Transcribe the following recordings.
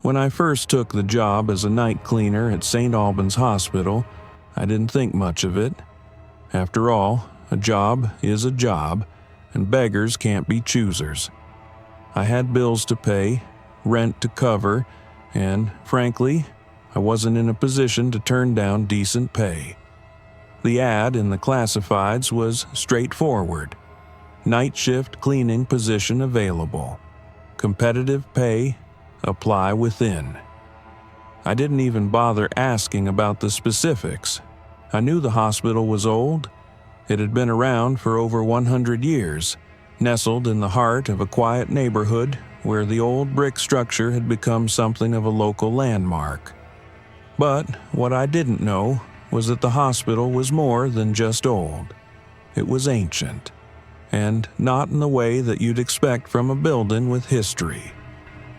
When I first took the job as a night cleaner at St. Albans Hospital, I didn't think much of it. After all, a job is a job, and beggars can't be choosers. I had bills to pay, rent to cover, and, frankly, I wasn't in a position to turn down decent pay. The ad in the classifieds was straightforward. Night shift cleaning position available. Competitive pay, apply within. I didn't even bother asking about the specifics. I knew the hospital was old. It had been around for over 100 years, nestled in the heart of a quiet neighborhood where the old brick structure had become something of a local landmark. But what I didn't know was that the hospital was more than just old. It was ancient, and not in the way that you'd expect from a building with history.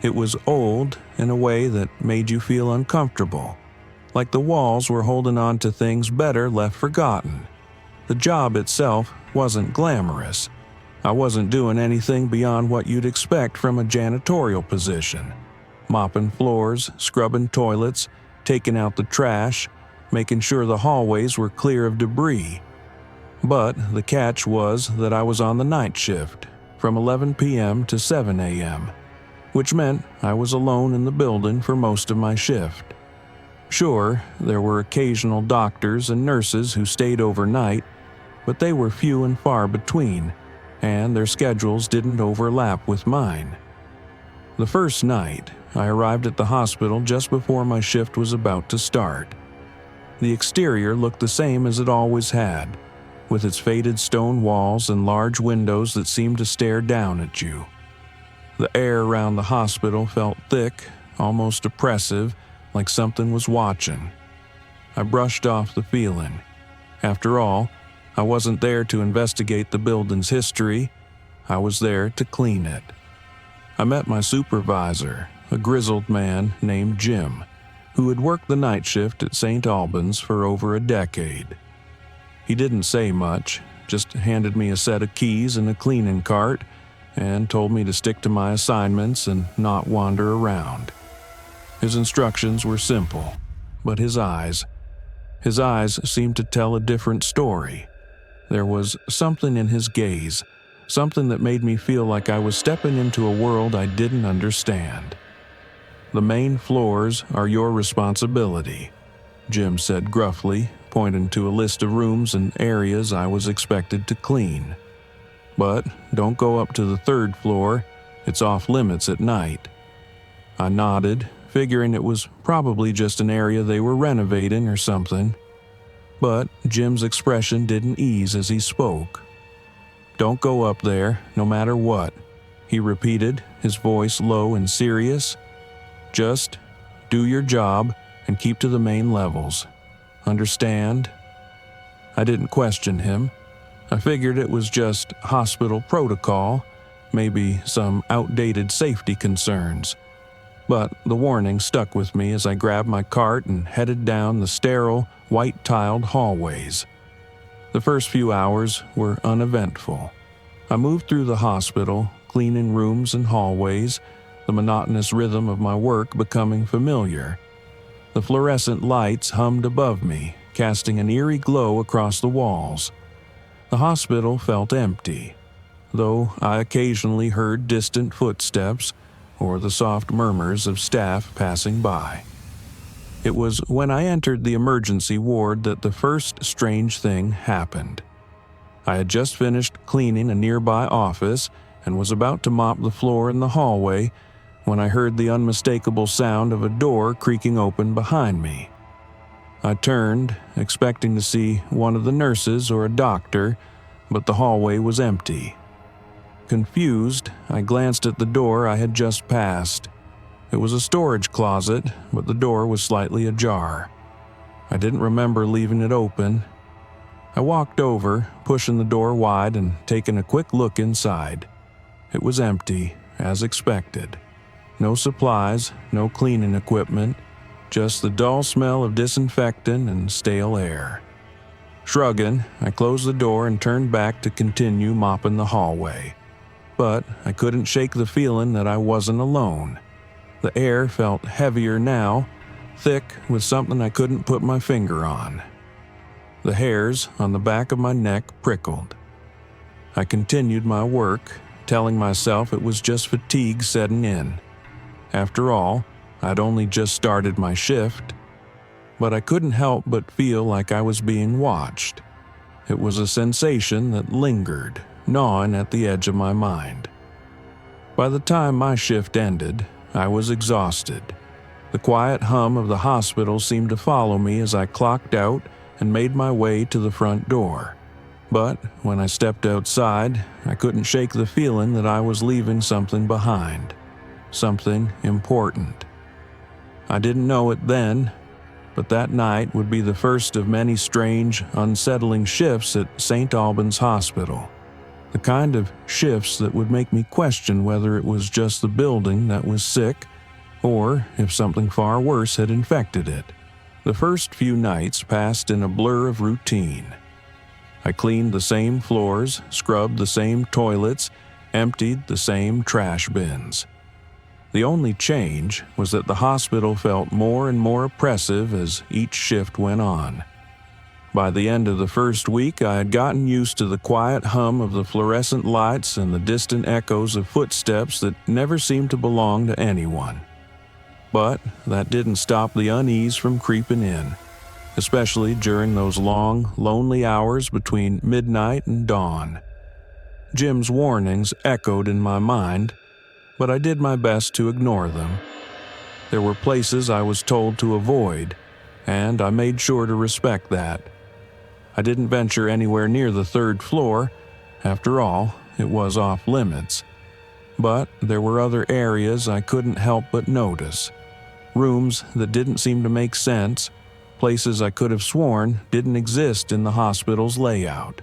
It was old in a way that made you feel uncomfortable, like the walls were holding on to things better left forgotten. The job itself wasn't glamorous. I wasn't doing anything beyond what you'd expect from a janitorial position. Mopping floors, scrubbing toilets, taking out the trash, making sure the hallways were clear of debris. But the catch was that I was on the night shift, from 11 p.m. to 7 a.m., which meant I was alone in the building for most of my shift. Sure, there were occasional doctors and nurses who stayed overnight, but they were few and far between, and their schedules didn't overlap with mine. The first night, I arrived at the hospital just before my shift was about to start. The exterior looked the same as it always had, with its faded stone walls and large windows that seemed to stare down at you. The air around the hospital felt thick, almost oppressive, like something was watching. I brushed off the feeling. After all, I wasn't there to investigate the building's history. I was there to clean it. I met my supervisor, a grizzled man named Jim, who had worked the night shift at St. Albans for over a decade. He didn't say much, just handed me a set of keys and a cleaning cart, and told me to stick to my assignments and not wander around. His instructions were simple, but his eyes seemed to tell a different story. There was something in his gaze, something that made me feel like I was stepping into a world I didn't understand. "The main floors are your responsibility," Jim said gruffly, pointing to a list of rooms and areas I was expected to clean. "But don't go up to the 3rd floor, it's off limits at night." I nodded, figuring it was probably just an area they were renovating or something. But Jim's expression didn't ease as he spoke. "Don't go up there, no matter what," he repeated, his voice low and serious. "Just do your job and keep to the main levels. Understand?" I didn't question him. I figured it was just hospital protocol, maybe some outdated safety concerns. But the warning stuck with me as I grabbed my cart and headed down the sterile, white-tiled hallways. The first few hours were uneventful. I moved through the hospital, cleaning rooms and hallways, the monotonous rhythm of my work becoming familiar. The fluorescent lights hummed above me, casting an eerie glow across the walls. The hospital felt empty, though I occasionally heard distant footsteps or the soft murmurs of staff passing by. It was when I entered the emergency ward that the first strange thing happened. I had just finished cleaning a nearby office and was about to mop the floor in the hallway when I heard the unmistakable sound of a door creaking open behind me. I turned, expecting to see one of the nurses or a doctor, but the hallway was empty. Confused, I glanced at the door I had just passed. It was a storage closet, but the door was slightly ajar. I didn't remember leaving it open. I walked over, pushing the door wide and taking a quick look inside. It was empty, as expected. No supplies, no cleaning equipment, just the dull smell of disinfectant and stale air. Shrugging, I closed the door and turned back to continue mopping the hallway. But I couldn't shake the feeling that I wasn't alone. The air felt heavier now, thick with something I couldn't put my finger on. The hairs on the back of my neck prickled. I continued my work, telling myself it was just fatigue setting in. After all, I'd only just started my shift. But I couldn't help but feel like I was being watched. It was a sensation that lingered, gnawing at the edge of my mind. By the time my shift ended, I was exhausted. The quiet hum of the hospital seemed to follow me as I clocked out and made my way to the front door. But when I stepped outside, I couldn't shake the feeling that I was leaving something behind. Something important. I didn't know it then, but that night would be the first of many strange, unsettling shifts at St. Albans Hospital. The kind of shifts that would make me question whether it was just the building that was sick, or if something far worse had infected it. The first few nights passed in a blur of routine. I cleaned the same floors, scrubbed the same toilets, emptied the same trash bins. The only change was that the hospital felt more and more oppressive as each shift went on. By the end of the first week, I had gotten used to the quiet hum of the fluorescent lights and the distant echoes of footsteps that never seemed to belong to anyone. But that didn't stop the unease from creeping in, especially during those long, lonely hours between midnight and dawn. Jim's warnings echoed in my mind, but I did my best to ignore them. There were places I was told to avoid, and I made sure to respect that. I didn't venture anywhere near the third floor. After all, it was off limits. But there were other areas I couldn't help but notice. Rooms that didn't seem to make sense, places I could have sworn didn't exist in the hospital's layout.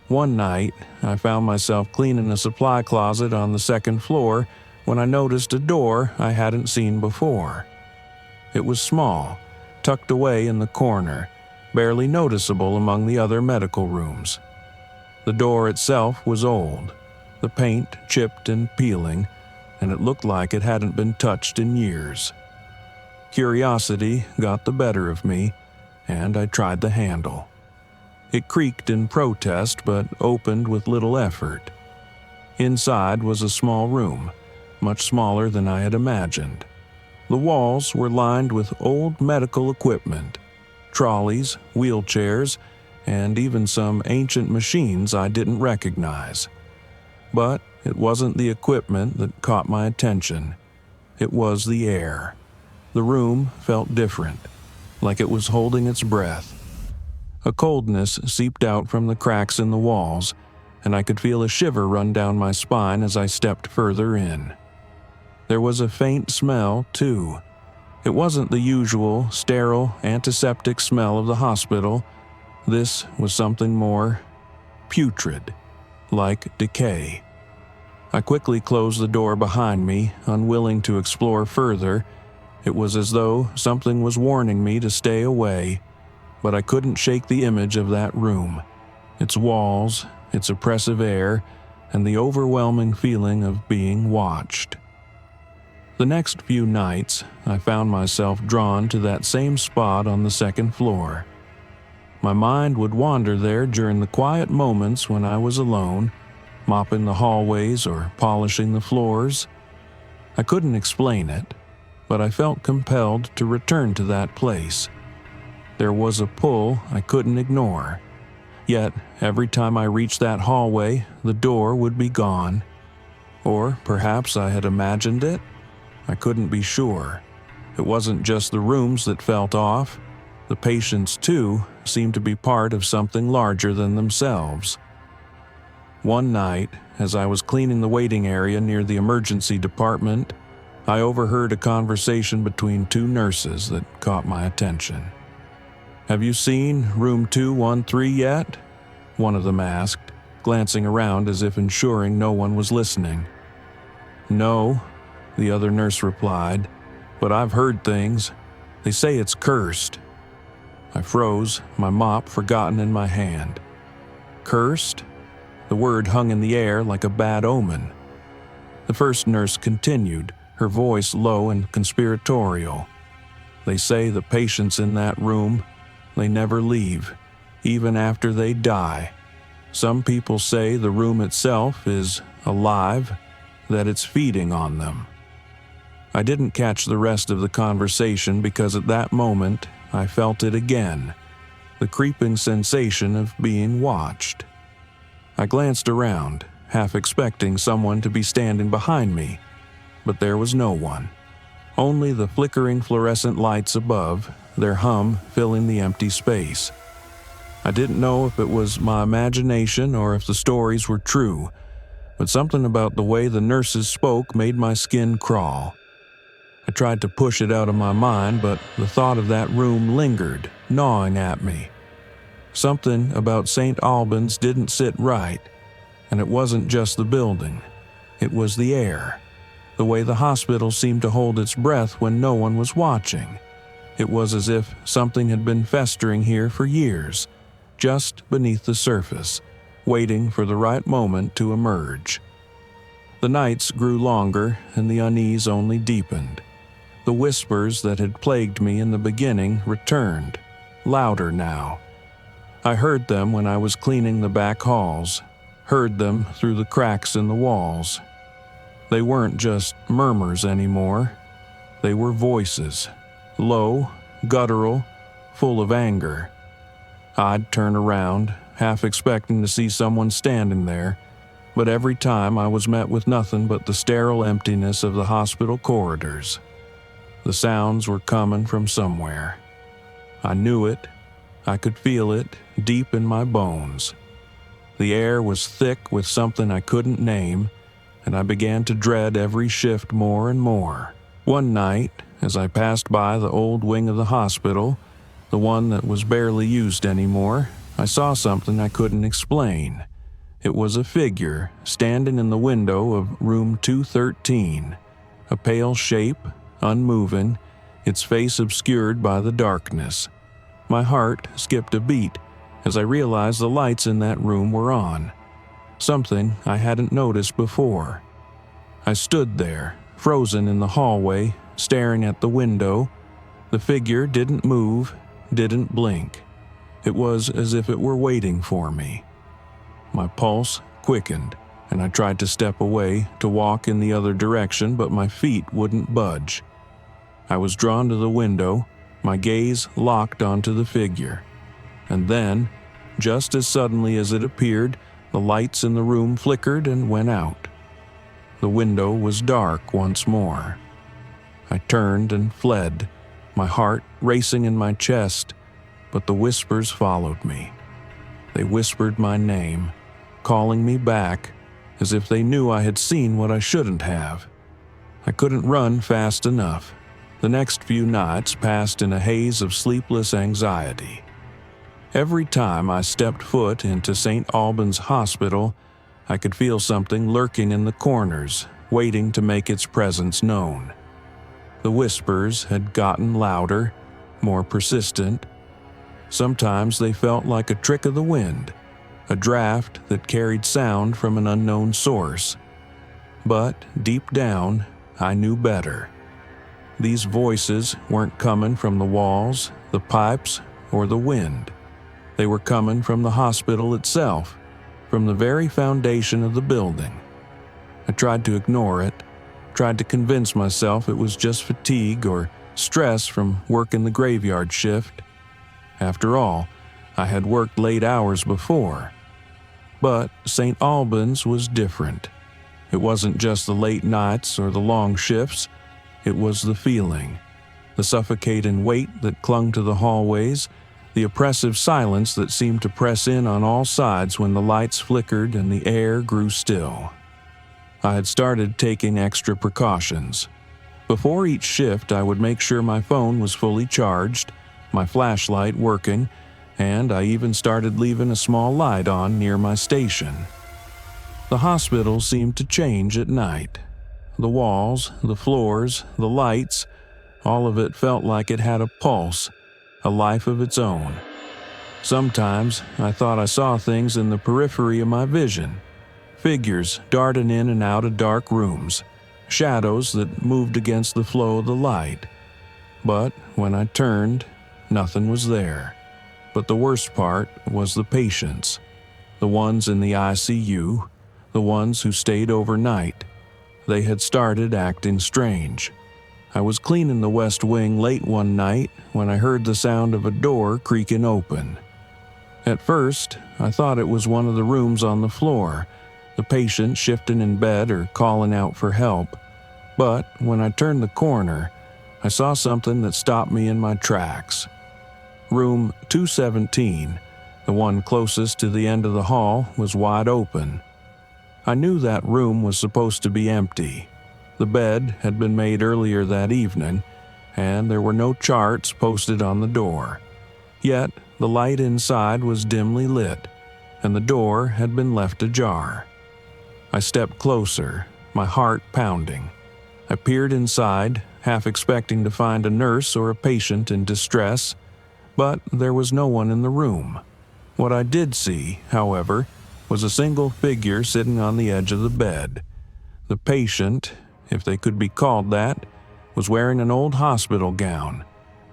One night, I found myself cleaning a supply closet on the second floor when I noticed a door I hadn't seen before. It was small, tucked away in the corner, barely noticeable among the other medical rooms. The door itself was old, the paint chipped and peeling, and it looked like it hadn't been touched in years. Curiosity got the better of me, and I tried the handle. It creaked in protest, but opened with little effort. Inside was a small room, much smaller than I had imagined. The walls were lined with old medical equipment, trolleys, wheelchairs, and even some ancient machines I didn't recognize. But it wasn't the equipment that caught my attention. It was the air. The room felt different, like it was holding its breath. A coldness seeped out from the cracks in the walls, and I could feel a shiver run down my spine as I stepped further in. There was a faint smell, too. It wasn't the usual, sterile, antiseptic smell of the hospital. This was something more putrid, like decay. I quickly closed the door behind me, unwilling to explore further. It was as though something was warning me to stay away, but I couldn't shake the image of that room, its walls, its oppressive air, and the overwhelming feeling of being watched. The next few nights, I found myself drawn to that same spot on the second floor. My mind would wander there during the quiet moments when I was alone, mopping the hallways or polishing the floors. I couldn't explain it, but I felt compelled to return to that place. There was a pull I couldn't ignore. Yet, every time I reached that hallway, the door would be gone. Or perhaps I had imagined it? I couldn't be sure. It wasn't just the rooms that felt off. The patients, too, seemed to be part of something larger than themselves. One night, as I was cleaning the waiting area near the emergency department, I overheard a conversation between two nurses that caught my attention. "Have you seen room 213 yet?" one of them asked, glancing around as if ensuring no one was listening. "No," the other nurse replied, "but I've heard things. They say it's cursed." I froze, my mop forgotten in my hand. Cursed? The word hung in the air like a bad omen. The first nurse continued, her voice low and conspiratorial. "They say the patients in that room, they never leave, even after they die. Some people say the room itself is alive, that it's feeding on them." I didn't catch the rest of the conversation because at that moment I felt it again, the creeping sensation of being watched. I glanced around, half expecting someone to be standing behind me, but there was no one. Only the flickering fluorescent lights above, their hum filling the empty space. I didn't know if it was my imagination or if the stories were true, but something about the way the nurses spoke made my skin crawl. I tried to push it out of my mind, but the thought of that room lingered, gnawing at me. Something about St. Albans didn't sit right, and it wasn't just the building. It was the air, the way the hospital seemed to hold its breath when no one was watching. It was as if something had been festering here for years, just beneath the surface, waiting for the right moment to emerge. The nights grew longer and the unease only deepened. The whispers that had plagued me in the beginning returned, louder now. I heard them when I was cleaning the back halls, heard them through the cracks in the walls. They weren't just murmurs anymore. They were voices, low, guttural, full of anger. I'd turn around, half expecting to see someone standing there, but every time I was met with nothing but the sterile emptiness of the hospital corridors. The sounds were coming from somewhere. I knew it. I could feel it deep in my bones. The air was thick with something I couldn't name, and I began to dread every shift more and more. One night, as I passed by the old wing of the hospital, the one that was barely used anymore, I saw something I couldn't explain. It was a figure standing in the window of room 213, a pale shape, unmoving, its face obscured by the darkness. My heart skipped a beat as I realized the lights in that room were on, something I hadn't noticed before. I stood there, frozen in the hallway, staring at the window. The figure didn't move, didn't blink. It was as if it were waiting for me. My pulse quickened, and I tried to step away, to walk in the other direction, but my feet wouldn't budge. I was drawn to the window, my gaze locked onto the figure. And then, just as suddenly as it appeared, the lights in the room flickered and went out. The window was dark once more. I turned and fled, my heart racing in my chest, but the whispers followed me. They whispered my name, calling me back, as if they knew I had seen what I shouldn't have. I couldn't run fast enough. The next few nights passed in a haze of sleepless anxiety. Every time I stepped foot into St. Albans Hospital, I could feel something lurking in the corners, waiting to make its presence known. The whispers had gotten louder, more persistent. Sometimes they felt like a trick of the wind, a draft that carried sound from an unknown source. But deep down, I knew better. These voices weren't coming from the walls, the pipes, or the wind. They were coming from the hospital itself, from the very foundation of the building. I tried to ignore it, tried to convince myself it was just fatigue or stress from working the graveyard shift. After all, I had worked late hours before. But St. Albans was different. It wasn't just the late nights or the long shifts. It was the feeling, the suffocating weight that clung to the hallways, the oppressive silence that seemed to press in on all sides when the lights flickered and the air grew still. I had started taking extra precautions. Before each shift, I would make sure my phone was fully charged, my flashlight working, and I even started leaving a small light on near my station. The hospital seemed to change at night. The walls, the floors, the lights, all of it felt like it had a pulse, a life of its own. Sometimes I thought I saw things in the periphery of my vision, figures darting in and out of dark rooms, shadows that moved against the flow of the light. But when I turned, nothing was there. But the worst part was the patients. The ones in the ICU, the ones who stayed overnight. They had started acting strange. I was cleaning the West Wing late one night when I heard the sound of a door creaking open. At first, I thought it was one of the rooms on the floor, the patient shifting in bed or calling out for help. But when I turned the corner, I saw something that stopped me in my tracks. Room 217, the one closest to the end of the hall, was wide open. I knew that room was supposed to be empty. The bed had been made earlier that evening, and there were no charts posted on the door. Yet, the light inside was dimly lit, and the door had been left ajar. I stepped closer, my heart pounding. I peered inside, half expecting to find a nurse or a patient in distress, but there was no one in the room. What I did see, however, was a single figure sitting on the edge of the bed. The patient, if they could be called that, was wearing an old hospital gown,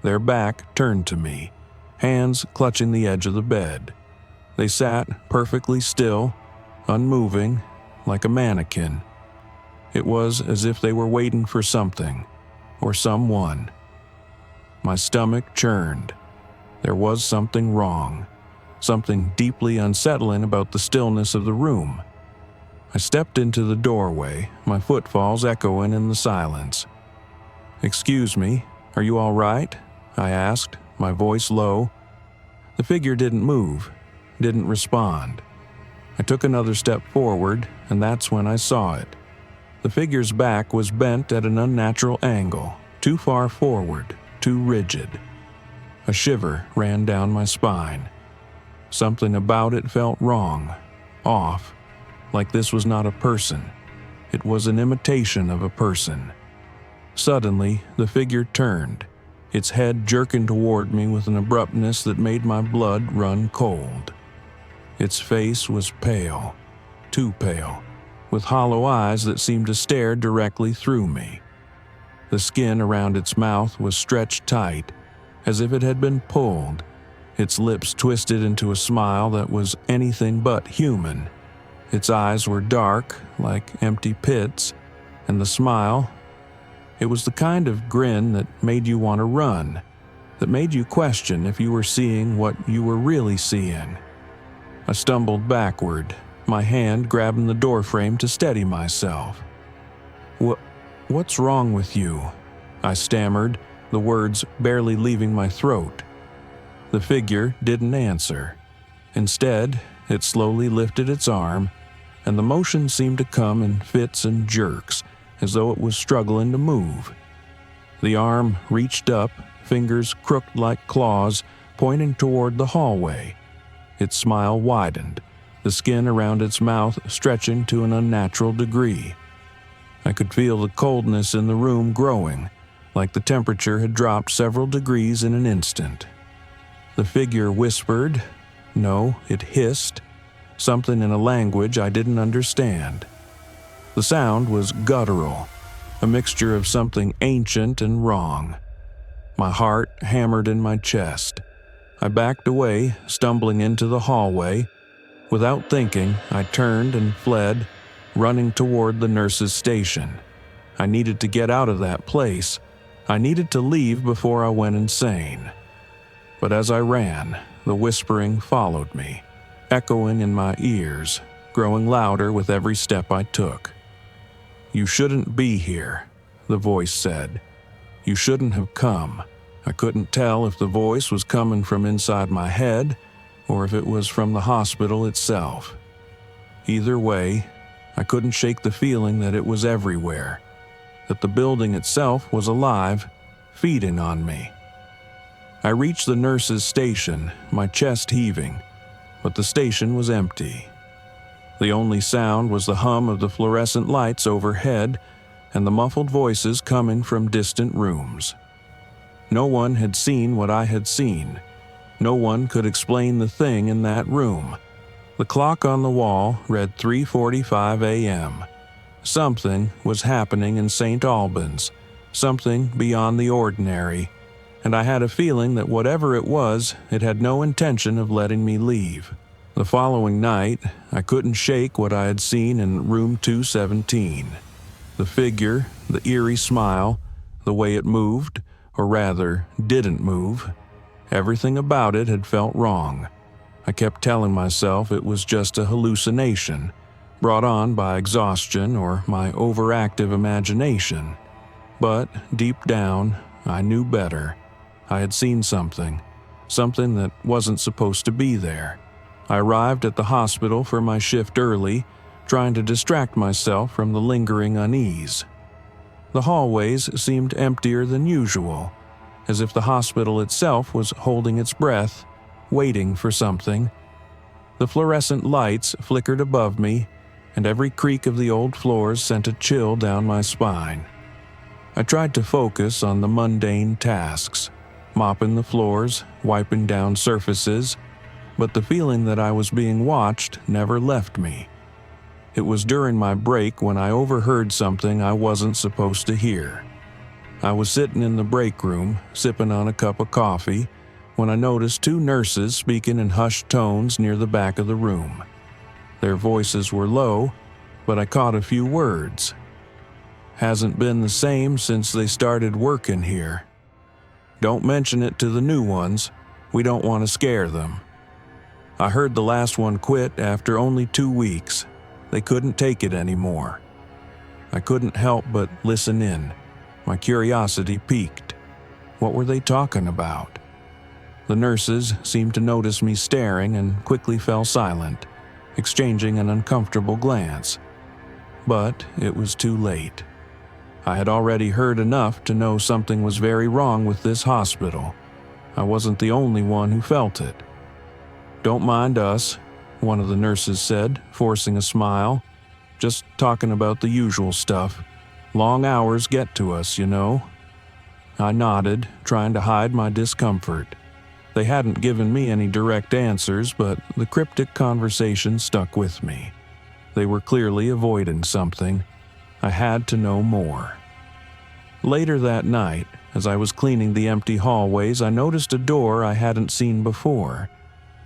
their back turned to me, hands clutching the edge of the bed. They sat perfectly still, unmoving, like a mannequin. It was as if they were waiting for something, or someone. My stomach churned. There was something wrong, something deeply unsettling about the stillness of the room. I stepped into the doorway, my footfalls echoing in the silence. "Excuse me, are you all right?" I asked, my voice low. The figure didn't move, didn't respond. I took another step forward, and that's when I saw it. The figure's back was bent at an unnatural angle, too far forward, too rigid. A shiver ran down my spine. Something about it felt wrong, off, like this was not a person. It was an imitation of a person. Suddenly, the figure turned, its head jerking toward me with an abruptness that made my blood run cold. Its face was pale, too pale, with hollow eyes that seemed to stare directly through me. The skin around its mouth was stretched tight, as if it had been pulled, its lips twisted into a smile that was anything but human. Its eyes were dark, like empty pits, and the smile, it was the kind of grin that made you want to run, that made you question if you were seeing what you were really seeing. I stumbled backward, my hand grabbing the doorframe to steady myself. What's wrong with you?" I stammered, the words barely leaving my throat. The figure didn't answer. Instead, it slowly lifted its arm, and the motion seemed to come in fits and jerks, as though it was struggling to move. The arm reached up, fingers crooked like claws, pointing toward the hallway. Its smile widened, the skin around its mouth stretching to an unnatural degree. I could feel the coldness in the room growing, like the temperature had dropped several degrees in an instant. The figure whispered, no, it hissed, something in a language I didn't understand. The sound was guttural, a mixture of something ancient and wrong. My heart hammered in my chest. I backed away, stumbling into the hallway. Without thinking, I turned and fled, running toward the nurse's station. I needed to get out of that place. I needed to leave before I went insane. But as I ran, the whispering followed me, echoing in my ears, growing louder with every step I took. "You shouldn't be here," the voice said. "You shouldn't have come." I couldn't tell if the voice was coming from inside my head or if it was from the hospital itself. Either way, I couldn't shake the feeling that it was everywhere, that the building itself was alive, feeding on me. I reached the nurse's station, my chest heaving, but the station was empty. The only sound was the hum of the fluorescent lights overhead and the muffled voices coming from distant rooms. No one had seen what I had seen. No one could explain the thing in that room. The clock on the wall read 3:45 a.m. Something was happening in St. Albans, something beyond the ordinary, and I had a feeling that whatever it was, it had no intention of letting me leave. The following night, I couldn't shake what I had seen in room 217. The figure, the eerie smile, the way it moved, or rather, didn't move. Everything about it had felt wrong. I kept telling myself it was just a hallucination, brought on by exhaustion or my overactive imagination. But deep down, I knew better. I had seen something that wasn't supposed to be there. I arrived at the hospital for my shift early, trying to distract myself from the lingering unease. The hallways seemed emptier than usual, as if the hospital itself was holding its breath, waiting for something. The fluorescent lights flickered above me, and every creak of the old floors sent a chill down my spine. I tried to focus on the mundane tasks, mopping the floors, wiping down surfaces, but the feeling that I was being watched never left me. It was during my break when I overheard something I wasn't supposed to hear. I was sitting in the break room, sipping on a cup of coffee, when I noticed two nurses speaking in hushed tones near the back of the room. Their voices were low, but I caught a few words. "Hasn't been the same since they started working here. Don't mention it to the new ones. We don't want to scare them. I heard the last one quit after only 2 weeks. They couldn't take it anymore." I couldn't help but listen in. My curiosity piqued. What were they talking about? The nurses seemed to notice me staring and quickly fell silent, exchanging an uncomfortable glance. But it was too late. I had already heard enough to know something was very wrong with this hospital. I wasn't the only one who felt it. "Don't mind us," one of the nurses said, forcing a smile. "Just talking about the usual stuff. Long hours get to us, you know." I nodded, trying to hide my discomfort. They hadn't given me any direct answers, but the cryptic conversation stuck with me. They were clearly avoiding something. I had to know more. Later that night, as I was cleaning the empty hallways, I noticed a door I hadn't seen before.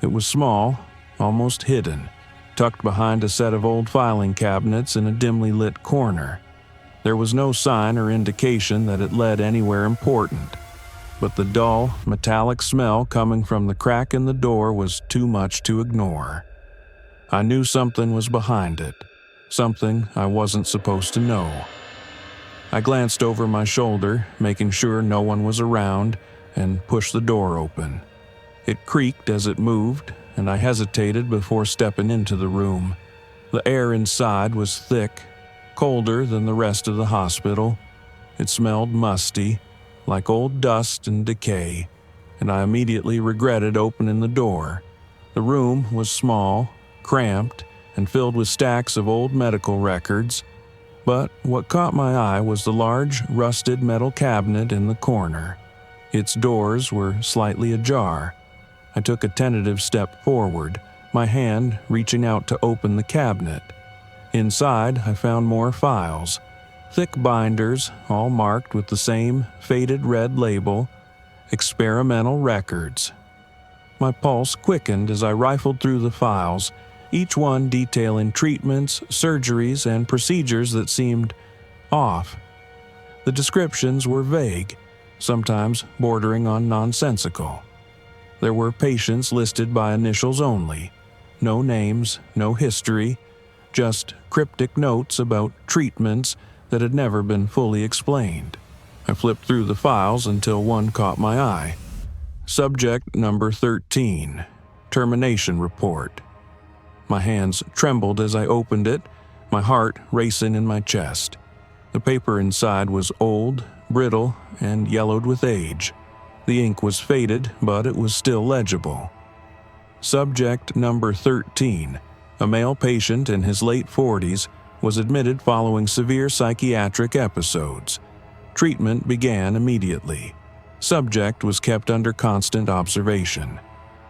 It was small, almost hidden, tucked behind a set of old filing cabinets in a dimly lit corner. There was no sign or indication that it led anywhere important, but the dull, metallic smell coming from the crack in the door was too much to ignore. I knew something was behind it, something I wasn't supposed to know. I glanced over my shoulder, making sure no one was around, and pushed the door open. It creaked as it moved, and I hesitated before stepping into the room. The air inside was thick, colder than the rest of the hospital. It smelled musty, like old dust and decay, and I immediately regretted opening the door. The room was small, cramped, and filled with stacks of old medical records, but what caught my eye was the large, rusted metal cabinet in the corner. Its doors were slightly ajar. I took a tentative step forward, my hand reaching out to open the cabinet. Inside, I found more files, thick binders, all marked with the same faded red label, experimental records. My pulse quickened as I rifled through the files, each one detailing treatments, surgeries, and procedures that seemed off. The descriptions were vague, sometimes bordering on nonsensical. There were patients listed by initials only, no names, no history, just cryptic notes about treatments that had never been fully explained. I flipped through the files until one caught my eye. Subject number 13, termination report. My hands trembled as I opened it, my heart racing in my chest. The paper inside was old, brittle, and yellowed with age. The ink was faded, but it was still legible. Subject number 13, a male patient in his late 40s, was admitted following severe psychiatric episodes. Treatment began immediately. Subject was kept under constant observation.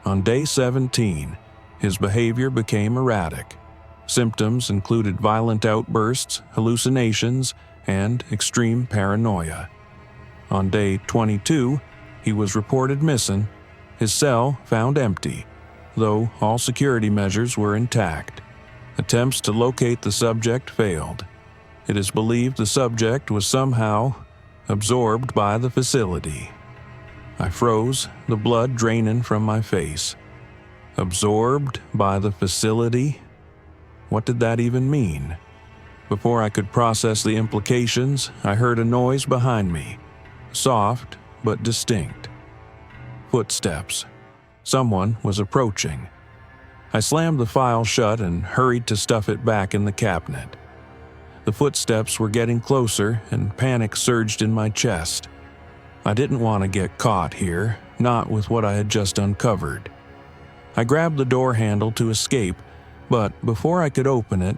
On day 17, his behavior became erratic. Symptoms included violent outbursts, hallucinations, and extreme paranoia. On day 22, he was reported missing, his cell found empty, though all security measures were intact. Attempts to locate the subject failed. It is believed the subject was somehow absorbed by the facility. I froze, the blood draining from my face. Absorbed by the facility? What did that even mean? Before I could process the implications, I heard a noise behind me, soft but distinct. Footsteps. Someone was approaching. I slammed the file shut and hurried to stuff it back in the cabinet. The footsteps were getting closer and panic surged in my chest. I didn't want to get caught here, not with what I had just uncovered. I grabbed the door handle to escape, but before I could open it,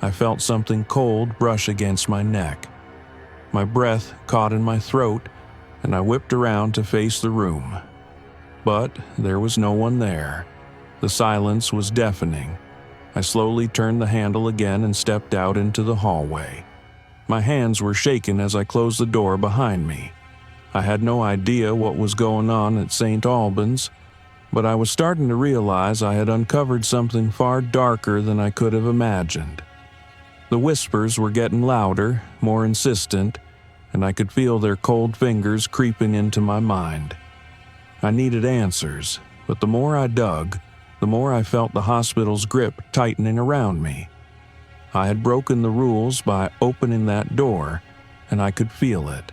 I felt something cold brush against my neck. My breath caught in my throat, and I whipped around to face the room. But there was no one there. The silence was deafening. I slowly turned the handle again and stepped out into the hallway. My hands were shaking as I closed the door behind me. I had no idea what was going on at St. Albans, but I was starting to realize I had uncovered something far darker than I could have imagined. The whispers were getting louder, more insistent, and I could feel their cold fingers creeping into my mind. I needed answers, but the more I dug, the more I felt the hospital's grip tightening around me. I had broken the rules by opening that door, and I could feel it.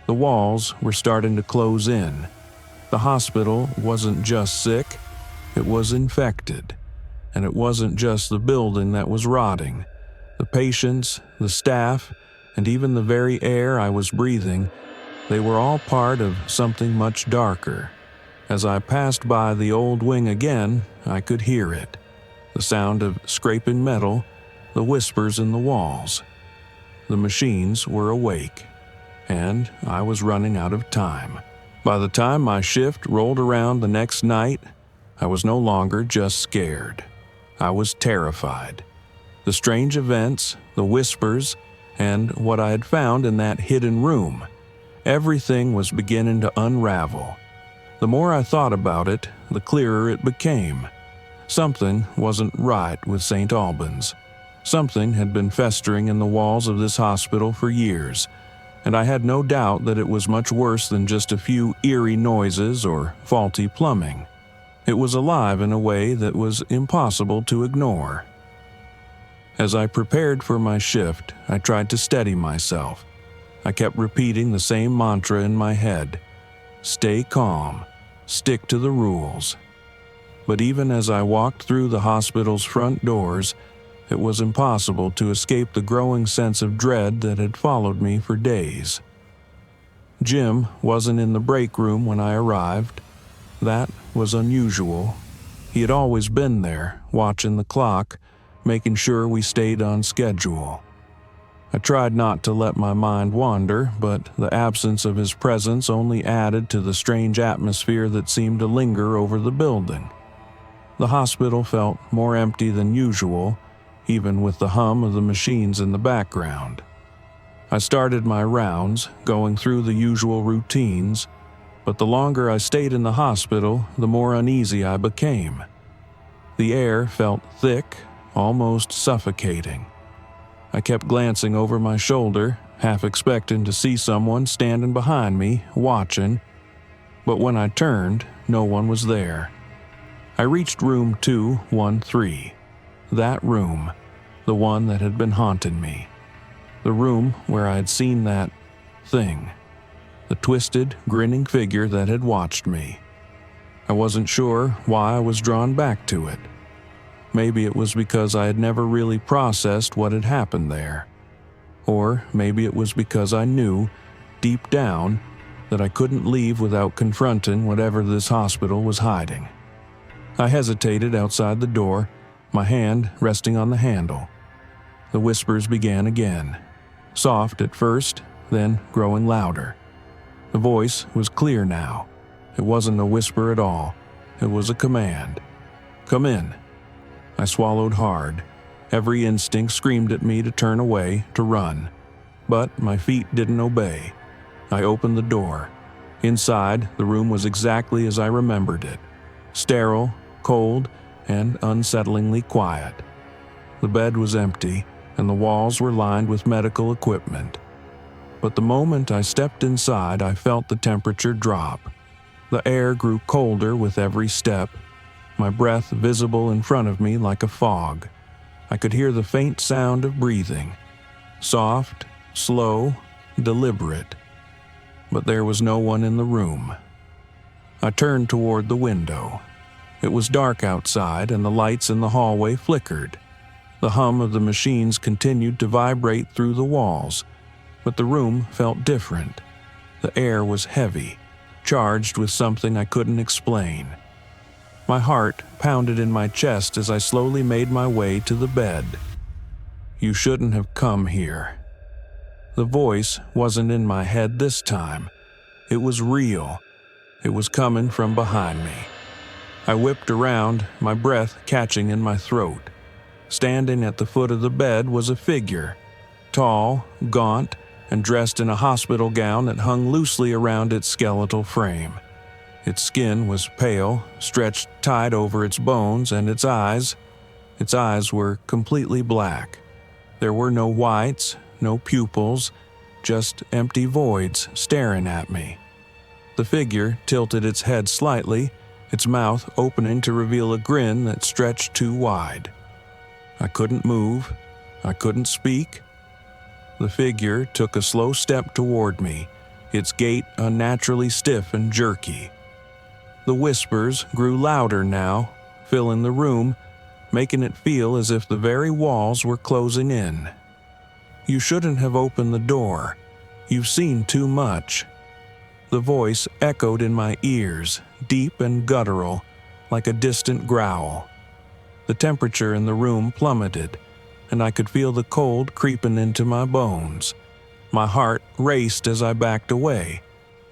The walls were starting to close in. The hospital wasn't just sick, it was infected. And it wasn't just the building that was rotting. The patients, the staff, and even the very air I was breathing, they were all part of something much darker. As I passed by the old wing again, I could hear it. The sound of scraping metal, the whispers in the walls. The machines were awake, and I was running out of time. By the time my shift rolled around the next night, I was no longer just scared. I was terrified. The strange events, the whispers, and what I had found in that hidden room, everything was beginning to unravel. The more I thought about it, the clearer it became. Something wasn't right with St. Albans. Something had been festering in the walls of this hospital for years, and I had no doubt that it was much worse than just a few eerie noises or faulty plumbing. It was alive in a way that was impossible to ignore. As I prepared for my shift, I tried to steady myself. I kept repeating the same mantra in my head. Stay calm. Stick to the rules. But even as I walked through the hospital's front doors, it was impossible to escape the growing sense of dread that had followed me for days. Jim wasn't in the break room when I arrived. That was unusual. He had always been there, watching the clock, making sure we stayed on schedule. I tried not to let my mind wander, but the absence of his presence only added to the strange atmosphere that seemed to linger over the building. The hospital felt more empty than usual, even with the hum of the machines in the background. I started my rounds, going through the usual routines, but the longer I stayed in the hospital, the more uneasy I became. The air felt thick, almost suffocating. I kept glancing over my shoulder, half expecting to see someone standing behind me, watching, but when I turned, no one was there. I reached room 213. That room, the one that had been haunting me. The room where I had seen that thing. The twisted, grinning figure that had watched me. I wasn't sure why I was drawn back to it. Maybe it was because I had never really processed what had happened there. Or maybe it was because I knew, deep down, that I couldn't leave without confronting whatever this hospital was hiding. I hesitated outside the door, my hand resting on the handle. The whispers began again. Soft at first, then growing louder. The voice was clear now. It wasn't a whisper at all. It was a command. Come in. I swallowed hard. Every instinct screamed at me to turn away, to run. But my feet didn't obey. I opened the door. Inside, the room was exactly as I remembered it. Sterile, cold, and unsettlingly quiet. The bed was empty, and the walls were lined with medical equipment. But the moment I stepped inside, I felt the temperature drop. The air grew colder with every step, my breath visible in front of me like a fog. I could hear the faint sound of breathing. Soft, slow, deliberate. But there was no one in the room. I turned toward the window. It was dark outside, and the lights in the hallway flickered. The hum of the machines continued to vibrate through the walls, but the room felt different. The air was heavy, charged with something I couldn't explain. My heart pounded in my chest as I slowly made my way to the bed. "You shouldn't have come here." The voice wasn't in my head this time. It was real. It was coming from behind me. I whipped around, my breath catching in my throat. Standing at the foot of the bed was a figure, tall, gaunt, and dressed in a hospital gown that hung loosely around its skeletal frame. Its skin was pale, stretched tight over its bones, and its eyes were completely black. There were no whites, no pupils, just empty voids staring at me. The figure tilted its head slightly, its mouth opening to reveal a grin that stretched too wide. I couldn't move. I couldn't speak. The figure took a slow step toward me, its gait unnaturally stiff and jerky. The whispers grew louder now, filling the room, making it feel as if the very walls were closing in. "You shouldn't have opened the door. You've seen too much." The voice echoed in my ears, deep and guttural, like a distant growl. The temperature in the room plummeted, and I could feel the cold creeping into my bones. My heart raced as I backed away,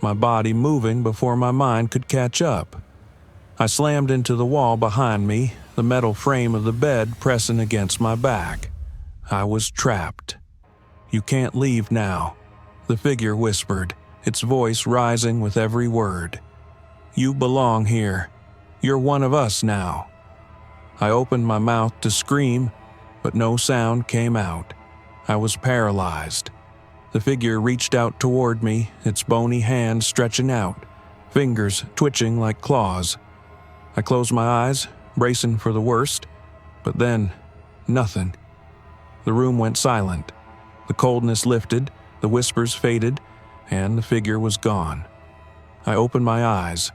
my body moving before my mind could catch up. I slammed into the wall behind me, the metal frame of the bed pressing against my back. I was trapped. "You can't leave now," the figure whispered, its voice rising with every word. "You belong here. You're one of us now." I opened my mouth to scream, but no sound came out. I was paralyzed. The figure reached out toward me, its bony hands stretching out, fingers twitching like claws. I closed my eyes, bracing for the worst, but then, nothing. The room went silent. The coldness lifted, the whispers faded, and the figure was gone. I opened my eyes.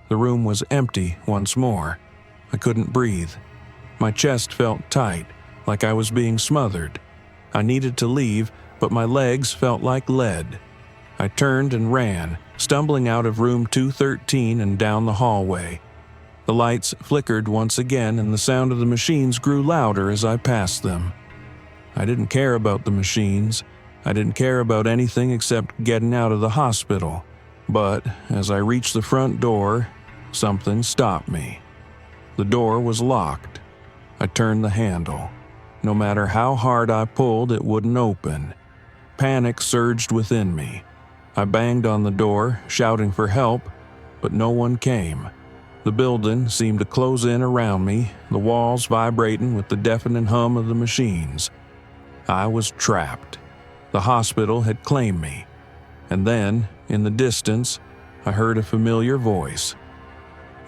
The room was empty once more. I couldn't breathe. My chest felt tight, like I was being smothered. I needed to leave, but my legs felt like lead. I turned and ran, stumbling out of room 213 and down the hallway. The lights flickered once again, and the sound of the machines grew louder as I passed them. I didn't care about the machines. I didn't care about anything except getting out of the hospital. But as I reached the front door, something stopped me. The door was locked. I turned the handle. No matter how hard I pulled, it wouldn't open. Panic surged within me. I banged on the door, shouting for help, but no one came. The building seemed to close in around me, the walls vibrating with the deafening hum of the machines. I was trapped. The hospital had claimed me. And then, in the distance, I heard a familiar voice.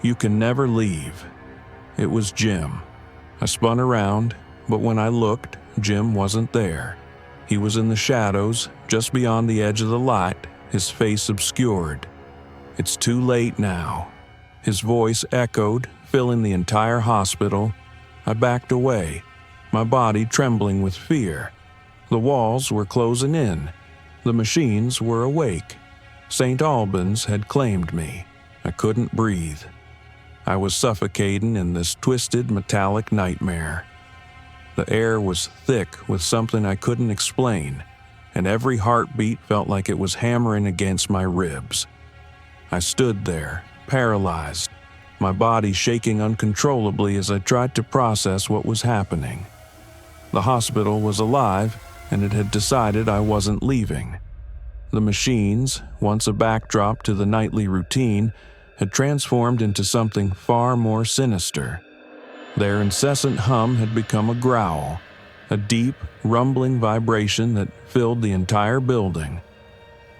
"You can never leave." It was Jim. I spun around, but when I looked, Jim wasn't there. He was in the shadows, just beyond the edge of the light, his face obscured. "It's too late now." His voice echoed, filling the entire hospital. I backed away, my body trembling with fear. The walls were closing in. The machines were awake. St. Albans had claimed me. I couldn't breathe. I was suffocating in this twisted metallic nightmare. The air was thick with something I couldn't explain, and every heartbeat felt like it was hammering against my ribs. I stood there, paralyzed, my body shaking uncontrollably as I tried to process what was happening. The hospital was alive, and it had decided I wasn't leaving. The machines, once a backdrop to the nightly routine, had transformed into something far more sinister. Their incessant hum had become a growl, a deep, rumbling vibration that filled the entire building.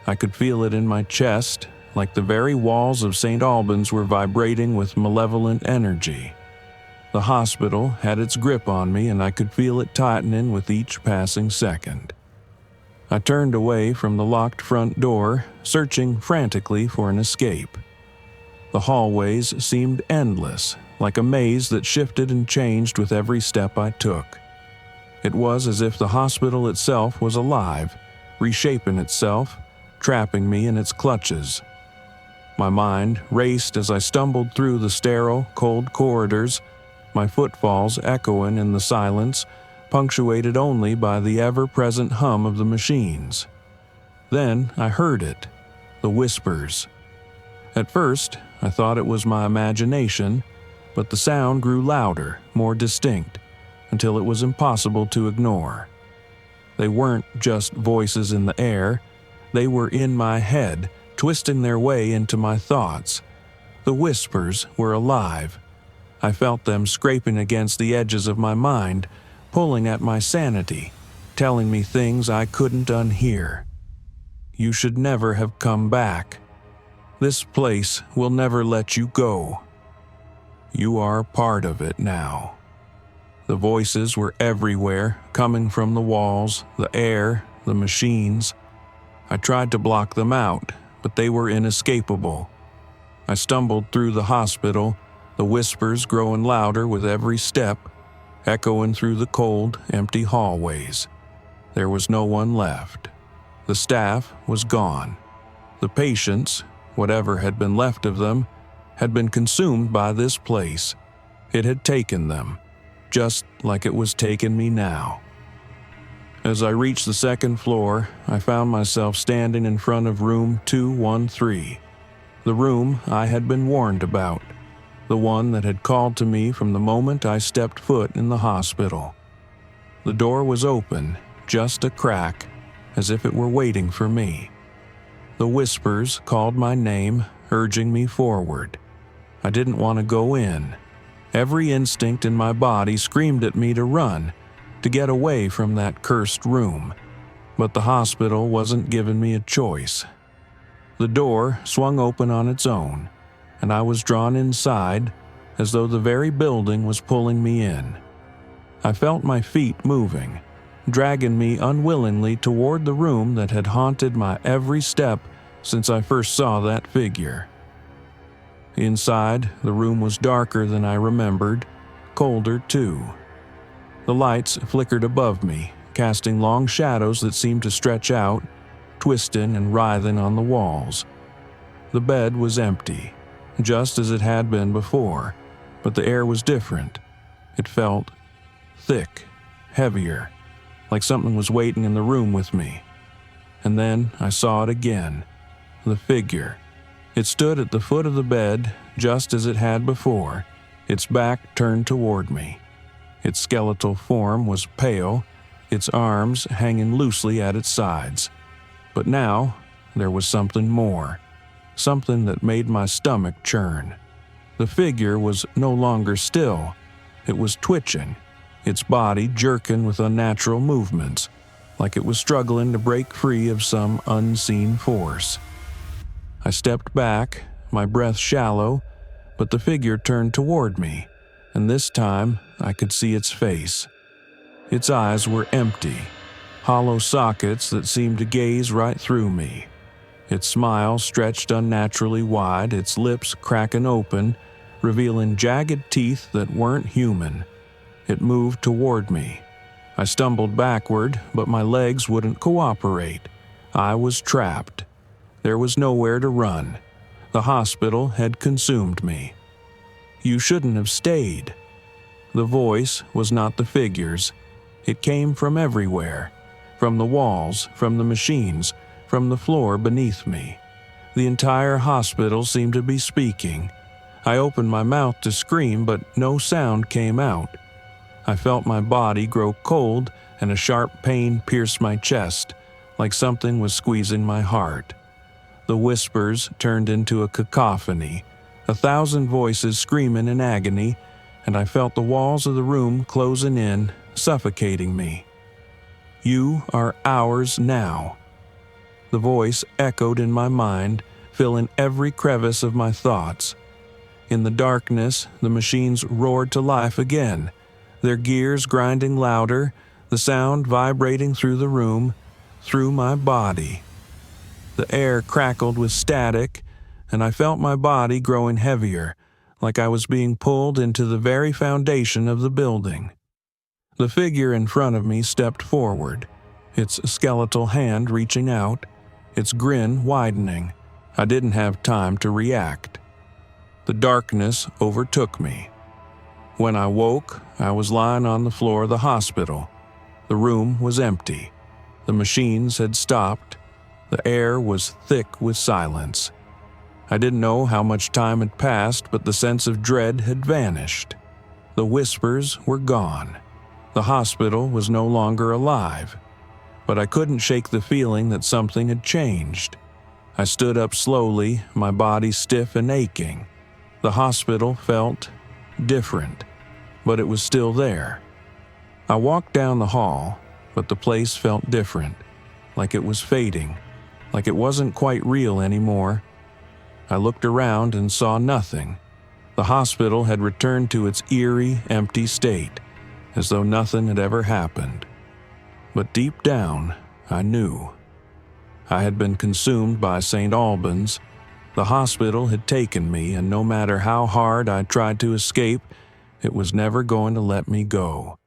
I could feel it in my chest, like the very walls of St. Albans were vibrating with malevolent energy. The hospital had its grip on me, and I could feel it tightening with each passing second. I turned away from the locked front door, searching frantically for an escape. The hallways seemed endless, like a maze that shifted and changed with every step I took. It was as if the hospital itself was alive, reshaping itself, trapping me in its clutches. My mind raced as I stumbled through the sterile, cold corridors, my footfalls echoing in the silence, punctuated only by the ever-present hum of the machines. Then I heard it, the whispers. At first, I thought it was my imagination, but the sound grew louder, more distinct, until it was impossible to ignore. They weren't just voices in the air, they were in my head, twisting their way into my thoughts. The whispers were alive. I felt them scraping against the edges of my mind, pulling at my sanity, telling me things I couldn't unhear. You should never have come back. This place will never let you go. You are part of it now. The voices were everywhere, coming from the walls, the air, the machines. I tried to block them out, but they were inescapable. I stumbled through the hospital, the whispers growing louder with every step, echoing through the cold, empty hallways. There was no one left. The staff was gone. The patients, whatever had been left of them, had been consumed by this place. It had taken them, just like it was taking me now. As I reached the second floor, I found myself standing in front of room 213, the room I had been warned about, the one that had called to me from the moment I stepped foot in the hospital. The door was open, just a crack, as if it were waiting for me. The whispers called my name, urging me forward. I didn't want to go in. Every instinct in my body screamed at me to run, to get away from that cursed room. But the hospital wasn't giving me a choice. The door swung open on its own, and I was drawn inside, as though the very building was pulling me in. I felt my feet moving, dragging me unwillingly toward the room that had haunted my every step since I first saw that figure. Inside, the room was darker than I remembered, colder too. The lights flickered above me, casting long shadows that seemed to stretch out, twisting and writhing on the walls. The bed was empty, just as it had been before, but the air was different. It felt thick, heavier, like something was waiting in the room with me. And then I saw it again, the figure. It stood at the foot of the bed, just as it had before, its back turned toward me. Its skeletal form was pale, its arms hanging loosely at its sides. But now, there was something more, something that made my stomach churn. The figure was no longer still. It was twitching, its body jerking with unnatural movements, like it was struggling to break free of some unseen force. I stepped back, my breath shallow, but the figure turned toward me, and this time I could see its face. Its eyes were empty, hollow sockets that seemed to gaze right through me. Its smile stretched unnaturally wide, its lips cracking open, revealing jagged teeth that weren't human. It moved toward me. I stumbled backward, but my legs wouldn't cooperate. I was trapped. There was nowhere to run. The hospital had consumed me. You shouldn't have stayed. The voice was not the figure's. It came from everywhere. From the walls, from the machines, from the floor beneath me. The entire hospital seemed to be speaking. I opened my mouth to scream, but no sound came out. I felt my body grow cold and a sharp pain pierced my chest, like something was squeezing my heart. The whispers turned into a cacophony, 1,000 voices screaming in agony, and I felt the walls of the room closing in, suffocating me. "You are ours now." The voice echoed in my mind, filling every crevice of my thoughts. In the darkness, the machines roared to life again, their gears grinding louder, the sound vibrating through the room, through my body. The air crackled with static, and I felt my body growing heavier, like I was being pulled into the very foundation of the building. The figure in front of me stepped forward, its skeletal hand reaching out, its grin widening. I didn't have time to react. The darkness overtook me. When I woke, I was lying on the floor of the hospital. The room was empty. The machines had stopped. The air was thick with silence. I didn't know how much time had passed, but the sense of dread had vanished. The whispers were gone. The hospital was no longer alive. But I couldn't shake the feeling that something had changed. I stood up slowly, my body stiff and aching. The hospital felt different, but it was still there. I walked down the hall, but the place felt different, like it was fading, like it wasn't quite real anymore. I looked around and saw nothing. The hospital had returned to its eerie, empty state, as though nothing had ever happened. But deep down, I knew. I had been consumed by St. Albans. The hospital had taken me, and no matter how hard I tried to escape, it was never going to let me go.